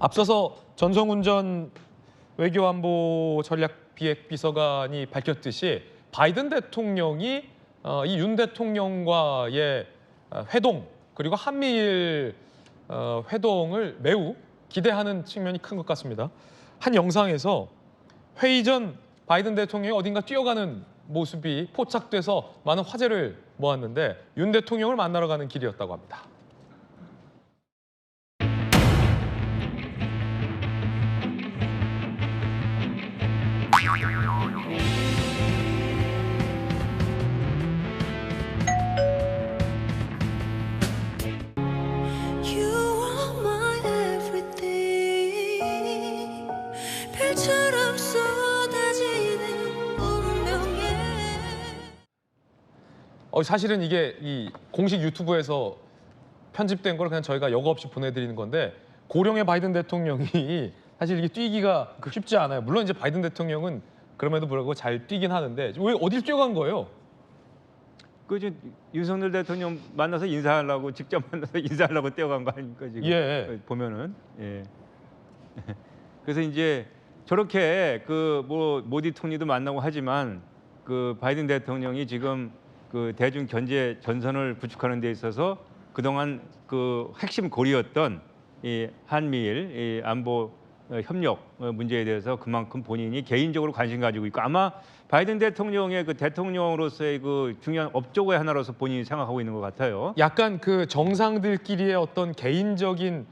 앞서서 전성훈 전 외교안보 전략기획비서관이 밝혔듯이 바이든 대통령이 이 윤 대통령과의 회동 그리고 한미일 회동을 매우 기대하는 측면이 큰 것 같습니다. 한 영상에서 회의 전 바이든 대통령이 어딘가 뛰어가는 모습이 포착돼서 많은 화제를 모았는데 윤 대통령을 만나러 가는 길이었다고 합니다. 별처럼 쏟아지는 운명에 사실은 이게 이 공식 유튜브에서 편집된 걸 그냥 저희가 여과 없이 보내드리는 건데 고령의 바이든 대통령이 사실 이게 뛰기가 쉽지 않아요. 물론 이제 바이든 대통령은 그럼에도 불구하고 잘 뛰긴 하는데 왜 어딜 뛰어간 거예요? 그 윤석열 대통령 만나서 인사하려고 직접 만나서 인사하려고 뛰어간 거 아닙니까 지금? 예. 보면은 예. 그래서 이제 저렇게 그 뭐 모디 총리도 만나고 하지만 그 바이든 대통령이 지금 그 대중 견제 전선을 구축하는 데 있어서 그동안 그 핵심 고리였던 이 한미일 이 안보 협력 문제에 대해서 그만큼 본인이 개인적으로 관심 가지고 있고 아마 바이든 대통령의 그 대통령으로서의 그 중요한 업적의 하나로서 본인이 생각하고 있는 것 같아요. 약간 그 정상들끼리의 어떤 개인적인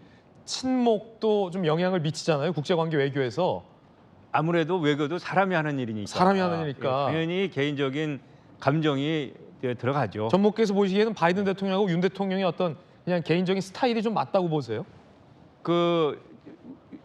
친목도 좀 영향을 미치잖아요. 국제관계 외교에서. 아무래도 외교도 사람이 하는 일이니까. 사람이 하는 일이니까. 예, 당연히 개인적인 감정이 들어가죠. 전목께서 보시기에는 바이든 대통령하고 윤 대통령의 어떤 그냥 개인적인 스타일이 좀 맞다고 보세요? 그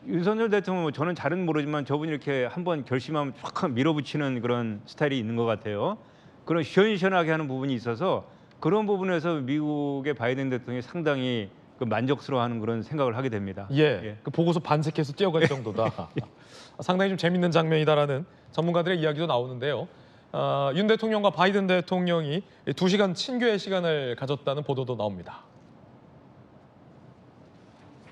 윤석열 대통령 저는 잘은 모르지만 저분이 이렇게 한번 결심하면 쫙 밀어붙이는 그런 스타일이 있는 것 같아요. 그런 시원시원하게 하는 부분이 있어서 그런 부분에서 미국의 바이든 대통령이 상당히 그 만족스러워하는 그런 생각을 하게 됩니다. 예. 그 보고서 반색해서 뛰어갈 정도다. 상당히 좀 재밌는 장면이다라는 전문가들의 이야기도 나오는데요. 윤 대통령과 바이든 대통령이 2시간 친교의 시간을 가졌다는 보도도 나옵니다.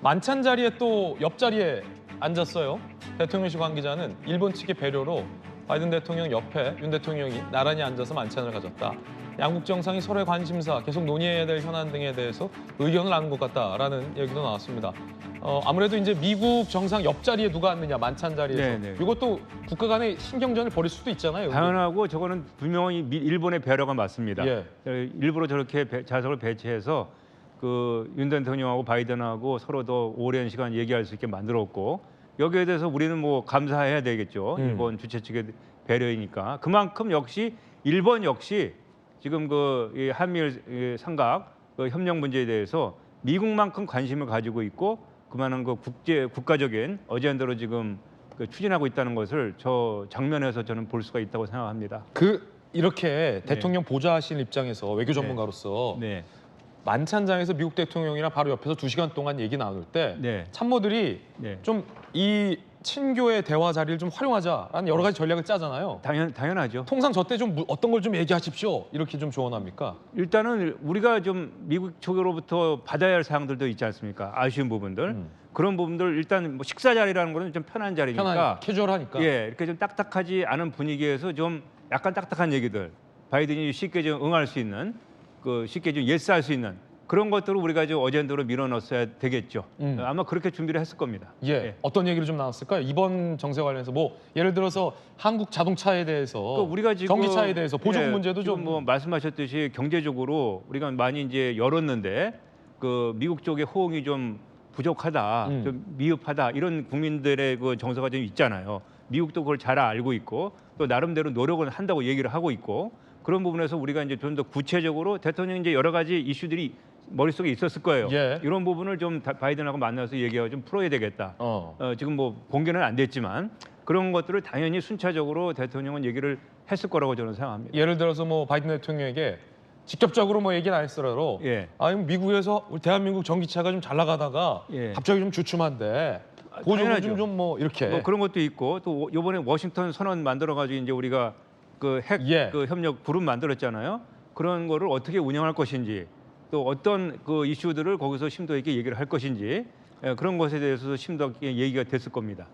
만찬 자리에 또 옆자리에 앉았어요. 대통령실 관계자는 일본 측의 배려로 바이든 대통령 옆에 윤 대통령이 나란히 앉아서 만찬을 가졌다. 양국 정상이 서로의 관심사, 계속 논의해야 될 현안 등에 대해서 의견을 나눈 것 같다라는 얘기도 나왔습니다. 아무래도 이제 미국 정상 옆자리에 누가 앉느냐, 만찬 자리에서. 네네. 이것도 국가 간의 신경전을 벌일 수도 있잖아요. 당연하고 저거는 분명히 일본의 배려가 맞습니다. 예. 일부러 저렇게 좌석을 배치해서 그 윤 대통령하고 바이든하고 서로 더 오랜 시간 얘기할 수 있게 만들었고 여기에 대해서 우리는 뭐 감사해야 되겠죠. 일본 주최 측의 배려이니까. 그만큼 역시 일본 역시 지금 이 한미일 삼각 그 협력 문제에 대해서 미국만큼 관심을 가지고 있고 그만한 그 국가적인 어젠다로 지금 추진하고 있다는 것을 저 장면에서 저는 볼 수가 있다고 생각합니다. 이렇게 대통령 보좌하신 입장에서 외교 전문가로서 네. 만찬장에서 미국 대통령이랑 바로 옆에서 2시간 동안 얘기 나눌 때 네. 참모들이 네. 좀 이 친교의 대화 자리를 좀 활용하자라는 여러 가지 전략을 짜잖아요. 당연하죠. 통상 저 때 좀 어떤 걸 좀 얘기하십시오 이렇게 좀 조언합니까? 일단은 우리가 좀 미국 쪽으로부터 받아야 할 사항들도 있지 않습니까? 아쉬운 부분들. 그런 부분들 일단 뭐 식사 자리라는 거는 좀 편한 자리니까 편하니까 캐주얼하니까. 예, 이렇게 좀 딱딱하지 않은 분위기에서 좀 약간 딱딱한 얘기들 바이든이 쉽게 좀 응할 수 있는 쉽게 좀 예스할 수 있는 그런 것들을 우리가 좀 어젠다로 밀어넣어야 되겠죠. 아마 그렇게 준비를 했을 겁니다. 예. 어떤 얘기를 좀 나왔을까요? 이번 정세 관련해서 뭐 예를 들어서 한국 자동차에 대해서 우리가 지금 전기차에 대해서 보조금 문제도 지금 좀 뭐 말씀하셨듯이 경제적으로 우리가 많이 이제 열었는데 그 미국 쪽의 호응이 좀 부족하다, 좀 미흡하다 이런 국민들의 그 정서가 좀 있잖아요. 미국도 그걸 잘 알고 있고 또 나름대로 노력을 한다고 얘기를 하고 있고 그런 부분에서 우리가 이제 좀 더 구체적으로 대통령이 이제 여러 가지 이슈들이 머릿속에 있었을 거예요. 예. 이런 부분을 좀 바이든하고 만나서 얘기하고 좀 풀어야 되겠다. 지금 뭐 공개는 안 됐지만 그런 것들을 당연히 순차적으로 대통령은 얘기를 했을 거라고 저는 생각합니다. 예를 들어서 뭐 바이든 대통령에게 직접적으로 뭐 얘기는 안 했더라도 예. 미국에서 우리 대한민국 전기차가 좀 잘 나가다가 예. 갑자기 좀 주춤한데 보조금 당연하죠. 좀 뭐 이렇게 뭐 그런 것도 있고 또 이번에 워싱턴 선언 만들어 가지고 이제 우리가 그 핵 예. 협력 그룹 만들었잖아요. 그런 거를 어떻게 운영할 것인지 또 어떤 그 이슈들을 거기서 심도 있게 얘기를 할 것인지 그런 것에 대해서도 심도 있게 얘기가 됐을 겁니다.